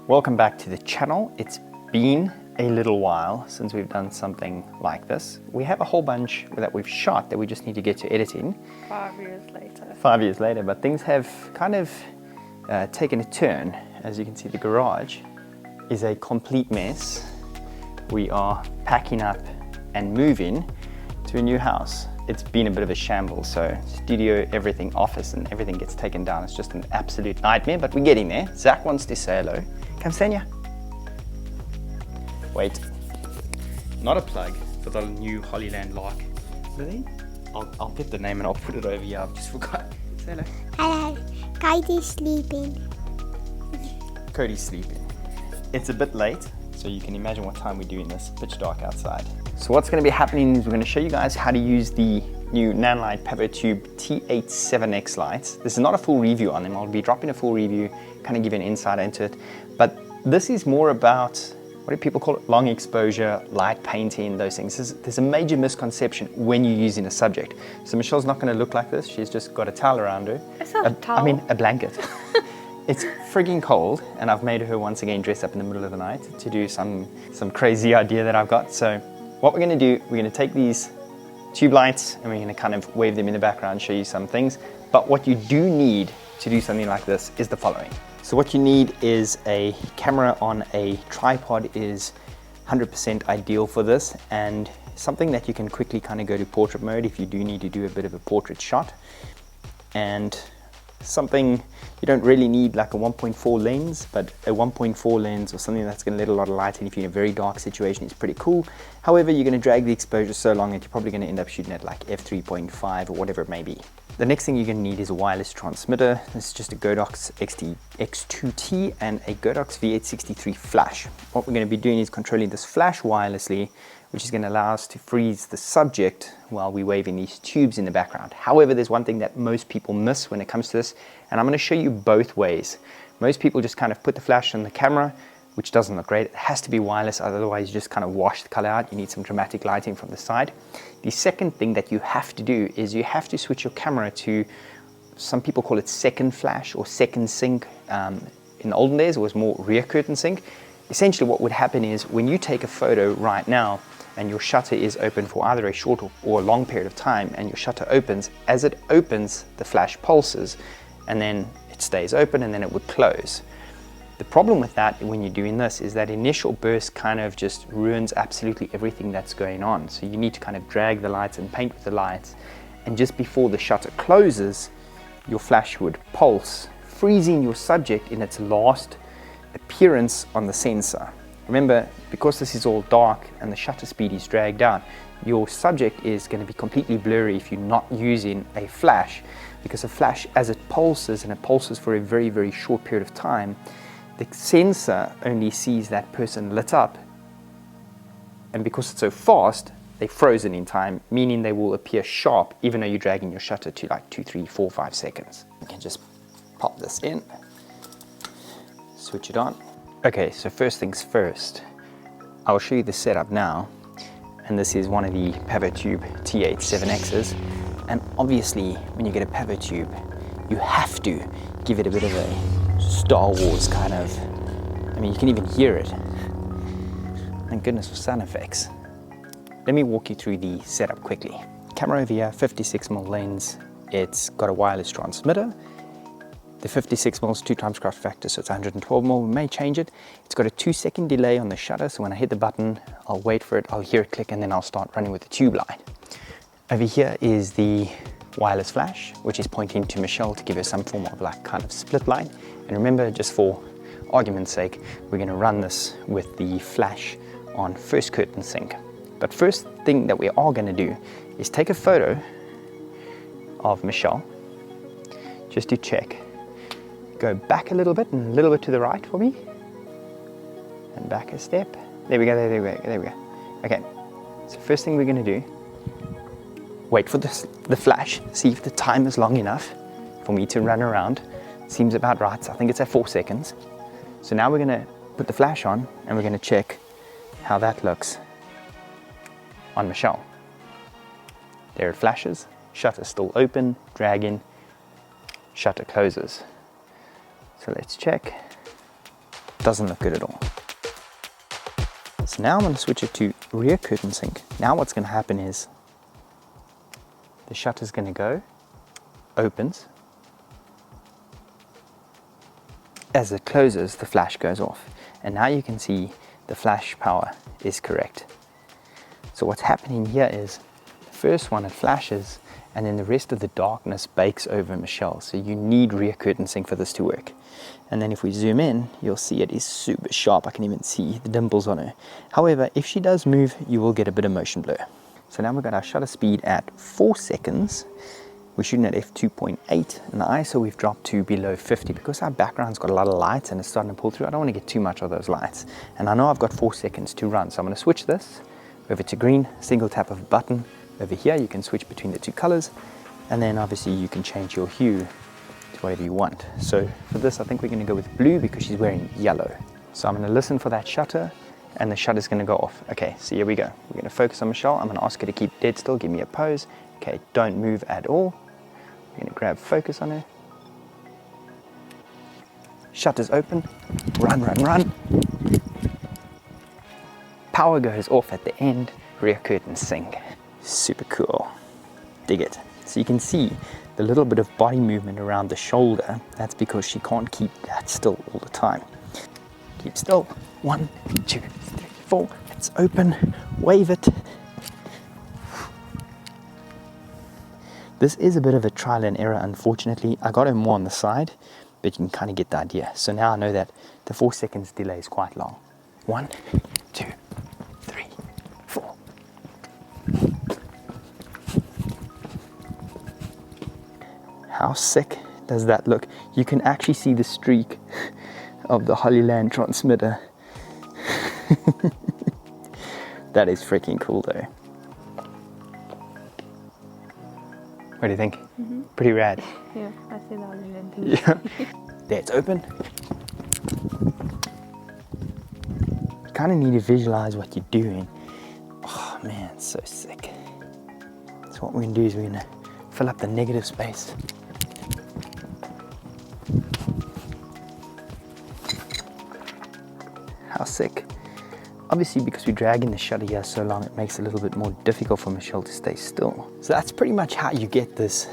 Welcome back to the channel. It's been a little while since we've done something like this. We have a whole bunch that we've shot that we just need to get to editing. 5 years later. 5 years later, but things have kind of taken a turn. As you can see, the garage is a complete mess. We are packing up and moving to a new house. It's been a bit of a shambles, so studio, everything, office, and everything gets taken down. It's just an absolute nightmare, but we're getting there. Zach wants to say hello. Come, Senya. Wait. Not a plug for the new Hollyland Lark. Really? I'll get the name and I'll put it over here. I've just forgot. Say hello. Hello. Cody's sleeping. Cody's sleeping. It's a bit late, so you can imagine what time we're doing this. Pitch dark outside. So what's going to be happening is we're going to show you guys how to use the new Nanlite PavoTube T8-7X lights. This is not a full review on them. I'll be dropping a full review, kind of give you an insight into it. But this is more about, what do people call it? Long exposure, light painting, those things. There's a major misconception when you're using a subject. So Michelle's not going to look like this. She's just got a towel around her. It's not a towel. I mean, a blanket. It's frigging cold, and I've made her once again dress up in the middle of the night to do some crazy idea that I've got. So what we're going to do, we're going to take these tube lights and we're going to kind of wave them in the background, show you some things. But what you do need to do something like this is the following. So what you need is a camera on a tripod is 100% ideal for this, and something that you can quickly kind of go to portrait mode if you do need to do a bit of a portrait shot. And something, you don't really need like a 1.4 lens, but a 1.4 lens or something that's going to let a lot of light in if you're in a very dark situation is pretty cool. However, you're going to drag the exposure so long that you're probably going to end up shooting at like f3.5 or whatever it may be. The next thing you're going to need is a wireless transmitter. This is just a Godox X2T and a Godox V863 flash. What we're going to be doing is controlling this flash wirelessly, which is going to allow us to freeze the subject while we're waving these tubes in the background. However, there's one thing that most people miss when it comes to this, and I'm going to show you both ways. Most people just kind of put the flash on the camera, which doesn't look great. It has to be wireless, otherwise you just kind of wash the color out. You need some dramatic lighting from the side. The second thing that you have to do is you have to switch your camera to, some people call it second flash or second sync. In the olden days, it was more rear curtain sync. Essentially what would happen is when you take a photo right now and your shutter is open for either a short or a long period of time, and your shutter opens, as it opens, the flash pulses, and then it stays open and then it would close. The problem with that when you're doing this is that initial burst kind of just ruins absolutely everything that's going on. So you need to kind of drag the lights and paint with the lights, and just before the shutter closes, your flash would pulse, freezing your subject in its last appearance on the sensor. Remember, because this is all dark and the shutter speed is dragged out, your subject is going to be completely blurry if you're not using a flash, because a flash, as it pulses, and it pulses for a very, very short period of time, the sensor only sees that person lit up, and because it's so fast, they're frozen in time, meaning they will appear sharp even though you're dragging your shutter to like 2, 3, 4, 5 seconds. You can just pop this in, switch it on. Okay, so first things first, I'll show you the setup now, and this is one of the PavoTube T8-7Xs, and obviously when you get a PavoTube, you have to give it a bit of a Star Wars kind of, I mean, you can even hear it. Thank goodness for sound effects. Let me walk you through the setup quickly. Camera over here, 56mm lens. It's got a wireless transmitter. The 56mm is 2x craft factor, so it's 112mm. We may change it. It's got a 2-second delay on the shutter, so when I hit the button, I'll wait for it, I'll hear it click, and then I'll start running with the tube light. Over here is the wireless flash, which is pointing to Michelle to give her some form of like kind of split light. And remember, just for argument's sake, we're going to run this with the flash on first curtain sync. But first thing that we are going to do is take a photo of Michelle, just to check. Go back a little bit and a little bit to the right for me, and back a step. There we go, there we go, there we go. Okay, so first thing we're going to do, wait for the flash, see if the time is long enough for me to run around. Seems about right, so I think it's at 4 seconds. So now we're going to put the flash on and we're going to check how that looks on Michelle. There it flashes, shutter still open, dragging, shutter closes. So let's check. Doesn't look good at all. So now I'm going to switch it to rear curtain sync. Now what's going to happen is the shutter's going to go, opens. As it closes, the flash goes off. And now you can see the flash power is correct. So what's happening here is the first one, it flashes, and then the rest of the darkness bakes over Michelle. So you need rear curtain sync for this to work. And then if we zoom in, you'll see it is super sharp. I can even see the dimples on her. However, if she does move, you will get a bit of motion blur. So now we've got our shutter speed at 4 seconds. We're shooting at f2.8, and the ISO we've dropped to below 50 because our background's got a lot of light and it's starting to pull through. I don't want to get too much of those lights. And I know I've got 4 seconds to run, so I'm going to switch this over to green, single tap of a button. Over here you can switch between the two colors, and then obviously you can change your hue to whatever you want. So for this I think we're going to go with blue because she's wearing yellow. So I'm going to listen for that shutter, and the shutter's going to go off. Okay, so here we go. We're going to focus on Michelle. I'm going to ask her to keep dead still, give me a pose. Okay, don't move at all. We're going to grab focus on her. Shutter's open. Run, run, run. Power goes off at the end. Rear curtain sync. Super cool. Dig it. So you can see the little bit of body movement around the shoulder. That's because she can't keep that still all the time. Keep still. 1, 2, 3, 4. It's open. Wave it. This is a bit of a trial and error, unfortunately. I got her more on the side, but you can kind of get the idea. So now I know that the 4 seconds delay is quite long. 1, 2, 3, 4. How sick does that look? You can actually see the streak of the Hollyland transmitter. That is freaking cool though. What do you think? Mm-hmm. Pretty rad. Yeah, I see the Hollyland too. Yeah. There, it's open. You kind of need to visualize what you're doing. Oh man, it's so sick. So what we're going to do is we're going to fill up the negative space. How sick. Obviously, because we're dragging the shutter here so long, it makes it a little bit more difficult for Michelle to stay still. So that's pretty much how you get this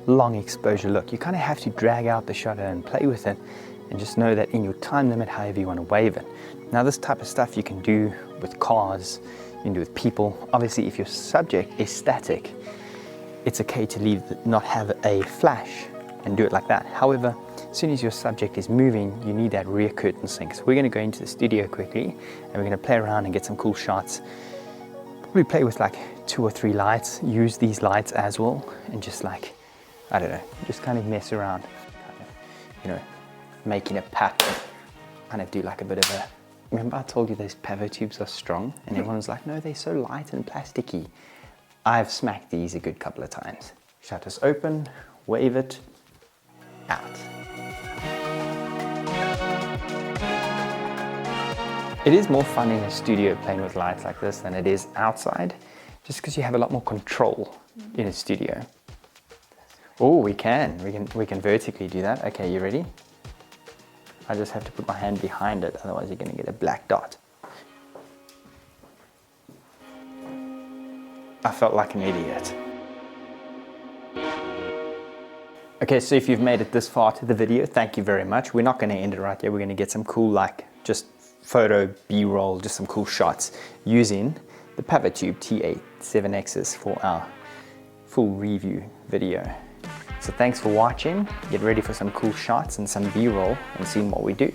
long exposure look. You kind of have to drag out the shutter and play with it, and just know that in your time limit, however you want to wave it. Now, this type of stuff you can do with cars, you can do with people. Obviously, if your subject is static, it's okay to not have a flash and do it like that. However, as soon as your subject is moving, you need that rear curtain sync. So we're going to go into the studio quickly, and we're going to play around and get some cool shots. Probably play with like 2 or 3 lights, use these lights as well, and just like, I don't know, just kind of mess around, kind of, you know, making a pattern, kind of do like a bit of a, remember I told you those PavoTubes are strong? And everyone was like, no, they're so light and plasticky. I've smacked these a good couple of times. Shutters open, wave it, out. It is more fun in a studio playing with lights like this than it is outside, just because you have a lot more control in a studio. Oh, we can vertically do that. Okay, you ready? I just have to put my hand behind it, otherwise you're going to get a black dot. I felt like an idiot. Okay, so if you've made it this far to the video, thank you very much. We're not going to end it right here. We're going to get some cool, like, just photo, B-roll, just some cool shots using the PavoTube T8-7Xs for our full review video. So thanks for watching. Get ready for some cool shots and some B-roll and seeing what we do.